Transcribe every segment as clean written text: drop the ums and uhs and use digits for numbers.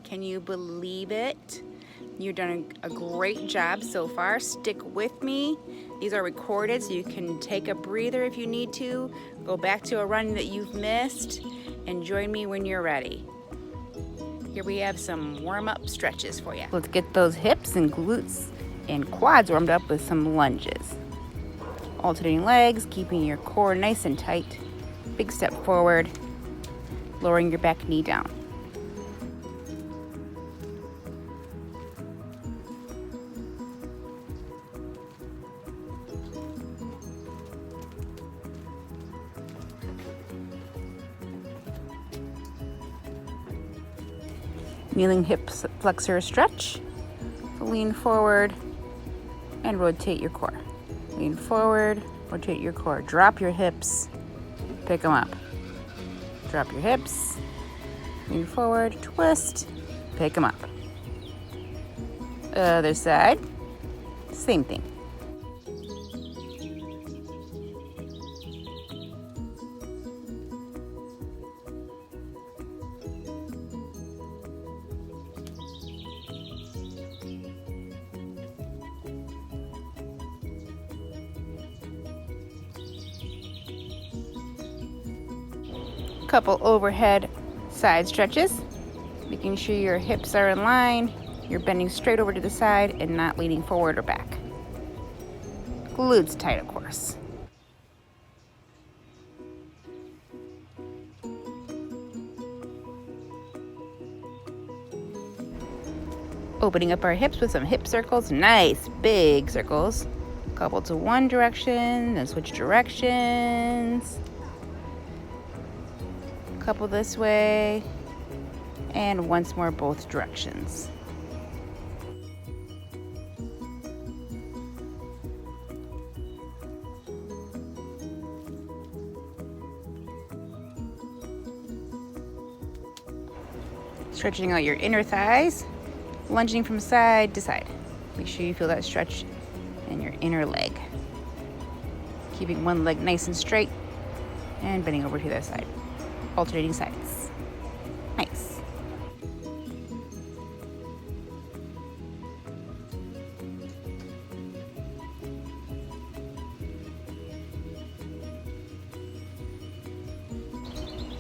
Can you believe it? You've done a great job so far. Stick with me. These are recorded so you can take a breather if you need to. Go back to a run that you've missed and join me when you're ready. Here we have some warm-up stretches for you. Let's get those hips and glutes and quads warmed up with some lunges. Alternating legs, keeping your core nice and tight. Big step forward, lowering your back knee down. Kneeling hip flexor stretch. So lean forward and rotate your core. Lean forward, rotate your core. Drop your hips, pick them up. Drop your hips, lean forward, twist, pick them up. Other side, same thing. Couple overhead side stretches, making sure your hips are in line, you're bending straight over to the side and not leaning forward or back. Glutes tight, of course. Opening up our hips with some hip circles, nice big circles. Couple to one direction, then switch directions. Couple this way, and once more both directions. Stretching out your inner thighs, lunging from side to side. Make sure you feel that stretch in your inner leg. Keeping one leg nice and straight and bending over to the other side. Alternating sides. Nice.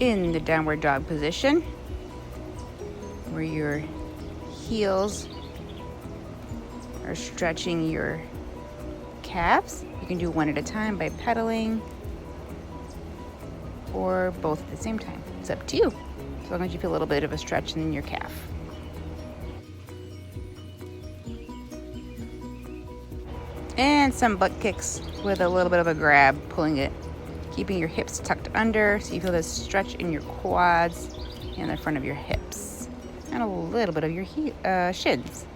In the downward dog position, where your heels are stretching your calves. You can do one at a time by pedaling, or both at the same time. It's up to you, as long as you feel a little bit of a stretch in your calf. And some butt kicks with a little bit of a grab, pulling it, keeping your hips tucked under so you feel this stretch in your quads and the front of your hips, and a little bit of your shins.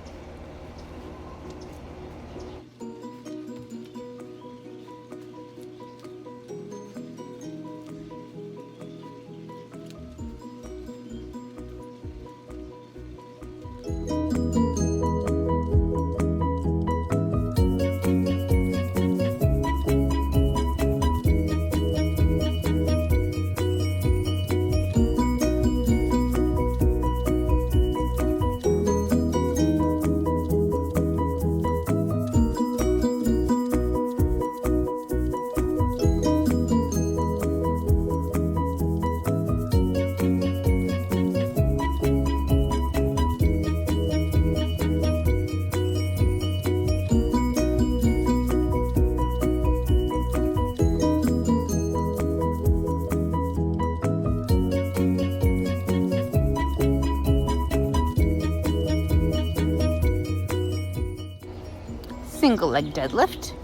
Single leg deadlift,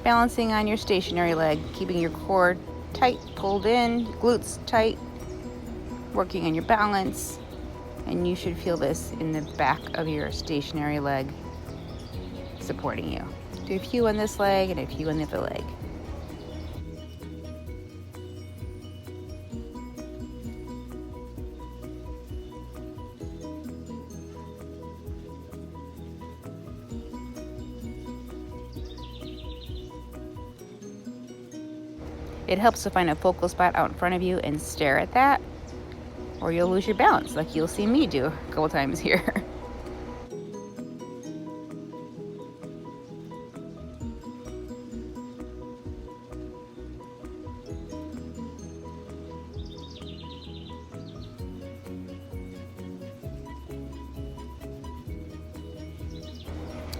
balancing on your stationary leg, keeping your core tight, pulled in, glutes tight, working on your balance, and you should feel this in the back of your stationary leg supporting you. Do a few on this leg and a few on the other leg. It helps to find a focal spot out in front of you and stare at that, or you'll lose your balance like you'll see me do a couple times here.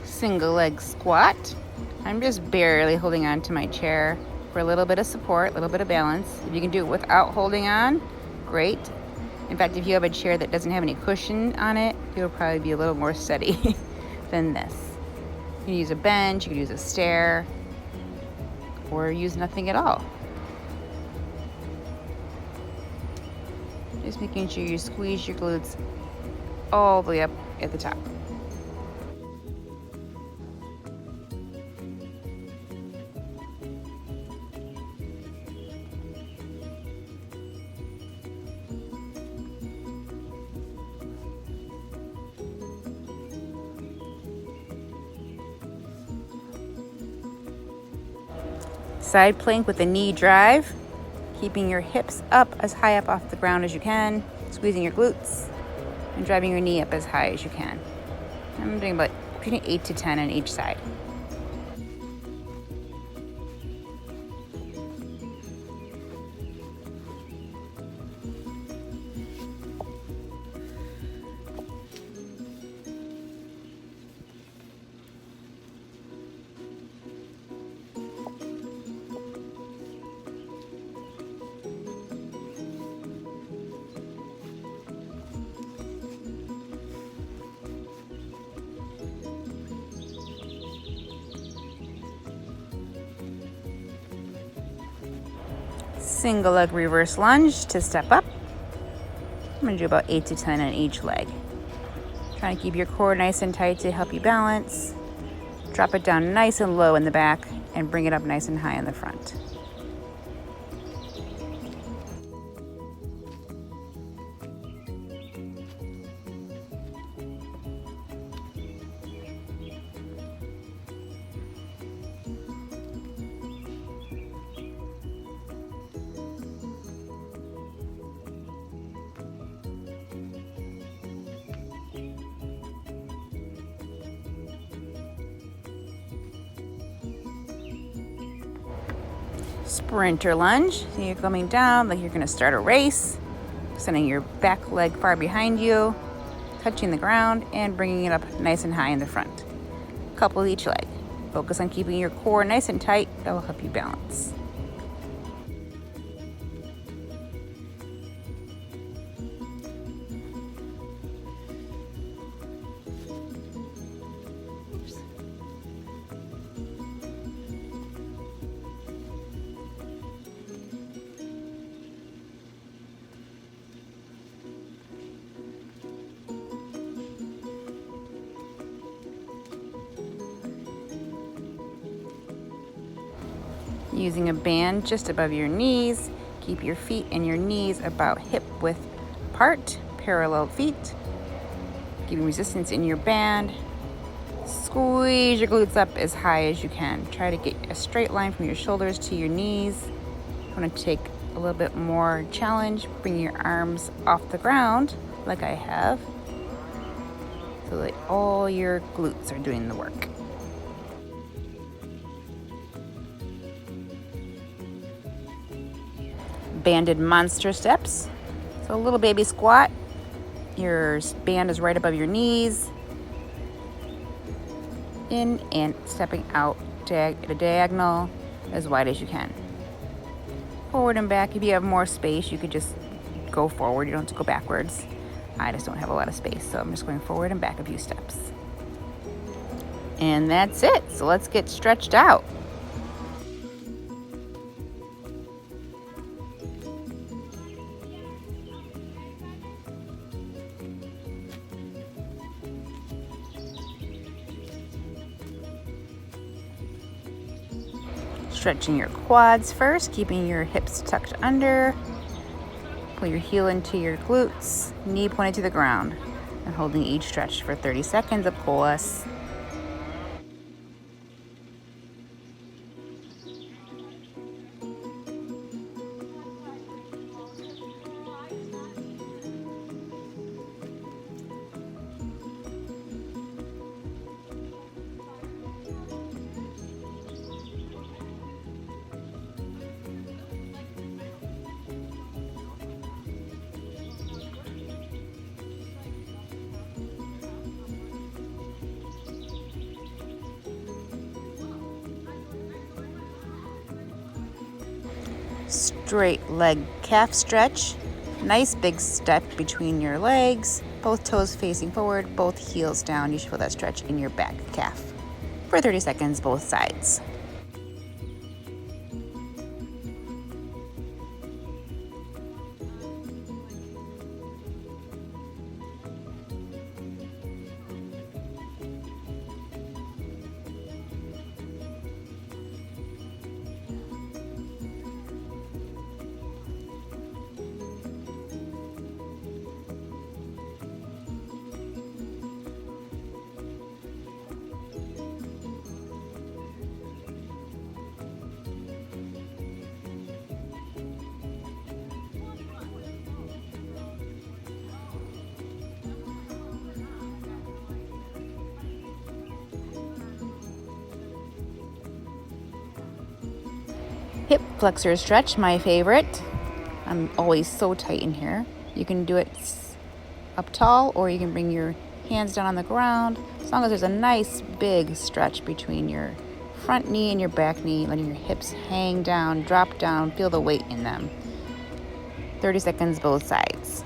Single leg squat. I'm just barely holding on to my chair for a little bit of support, a little bit of balance. If you can do it without holding on, great. In fact, if you have a chair that doesn't have any cushion on it, you'll probably be a little more steady than this. You can use a bench, you can use a stair, or use nothing at all. Just making sure you squeeze your glutes all the way up at the top. Side plank with a knee drive, keeping your hips up as high up off the ground as you can, squeezing your glutes, and driving your knee up as high as you can. I'm doing about between 8 to 10 on each side. Single leg reverse lunge to step up. I'm going to do about 8 to 10 on each leg. Trying to keep your core nice and tight to help you balance. Drop it down nice and low in the back and bring it up nice and high in the front. Sprinter lunge. So you're coming down like you're going to start a race, sending your back leg far behind you, touching the ground, and bringing it up nice and high in the front. Couple each leg. Focus on keeping your core nice and tight. That will help you balance. Using a band just above your knees, keep your feet and your knees about hip width apart, parallel feet. Giving resistance in your band. Squeeze your glutes up as high as you can. Try to get a straight line from your shoulders to your knees. I'm going to take a little bit more challenge. Bring your arms off the ground like I have, so that all your glutes are doing the work. Banded monster steps. So a little baby squat. Your band is right above your knees. In and stepping out at a diagonal as wide as you can. Forward and back. If you have more space, you could just go forward. You don't have to go backwards. I just don't have a lot of space, so I'm just going forward and back a few steps. And that's it. So let's get stretched out. Stretching your quads first, keeping your hips tucked under. Pull your heel into your glutes, knee pointed to the ground, and holding each stretch for 30 seconds, of course. straight leg calf stretch. Nice big step between your legs, both toes facing forward, both heels down. You should feel that stretch in your back calf for 30 seconds, both sides. Hip flexor stretch, my favorite. I'm always so tight in here. You can do it up tall, or you can bring your hands down on the ground, as long as there's a nice big stretch between your front knee and your back knee, letting your hips hang down, drop down, feel the weight in them. 30 seconds, both sides.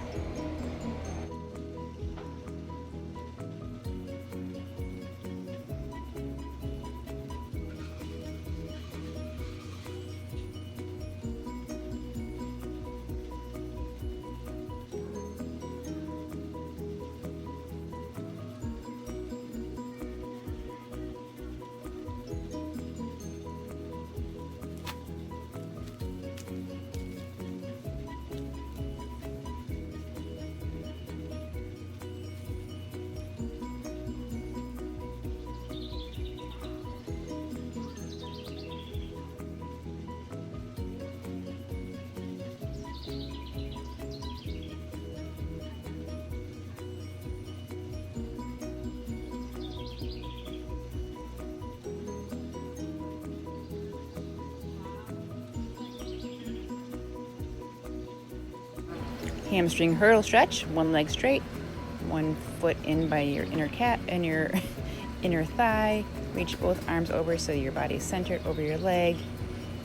Hamstring hurdle stretch, one leg straight, one foot in by your inner calf and your inner thigh. Reach both arms over so your body is centered over your leg.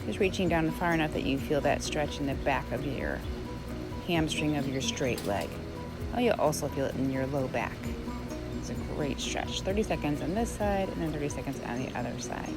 Just reaching down far enough that you feel that stretch in the back of your hamstring of your straight leg. Oh, you'll also feel it in your low back. It's a great stretch. 30 seconds on this side and then 30 seconds on the other side.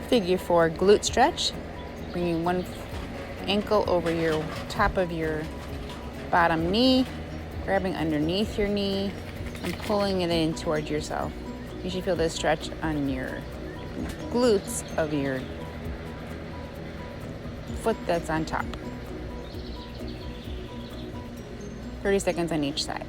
Figure 4 glute stretch, bringing one ankle over your top of your bottom knee, grabbing underneath your knee and pulling it in towards yourself. You should feel this stretch on your glutes of your foot that's on top. 30 seconds on each side.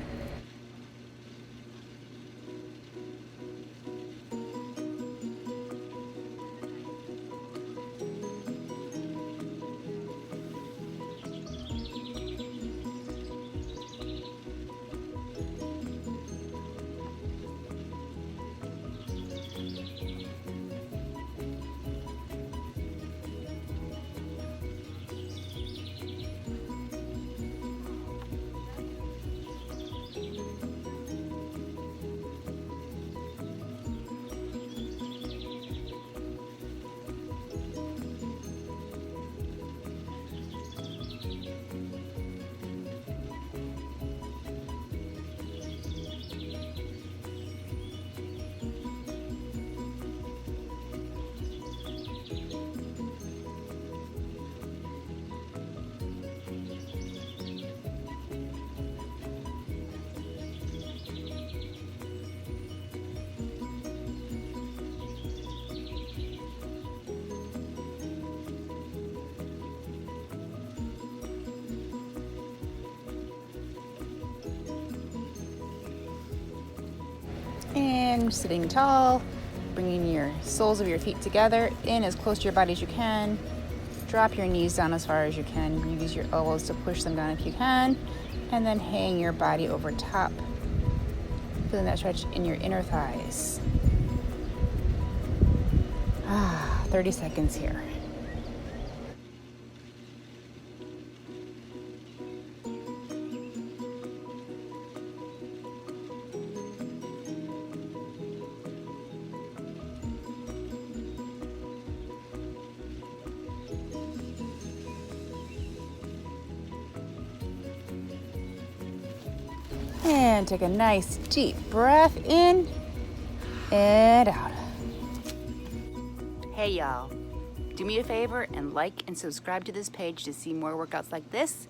And sitting tall, bringing your soles of your feet together, in as close to your body as you can. Drop your knees down as far as you can. Use your elbows to push them down if you can. And then hang your body over top. Feeling that stretch in your inner thighs. 30 seconds here. And take a nice deep breath in and out. Hey y'all, do me a favor and like and subscribe to this page to see more workouts like this.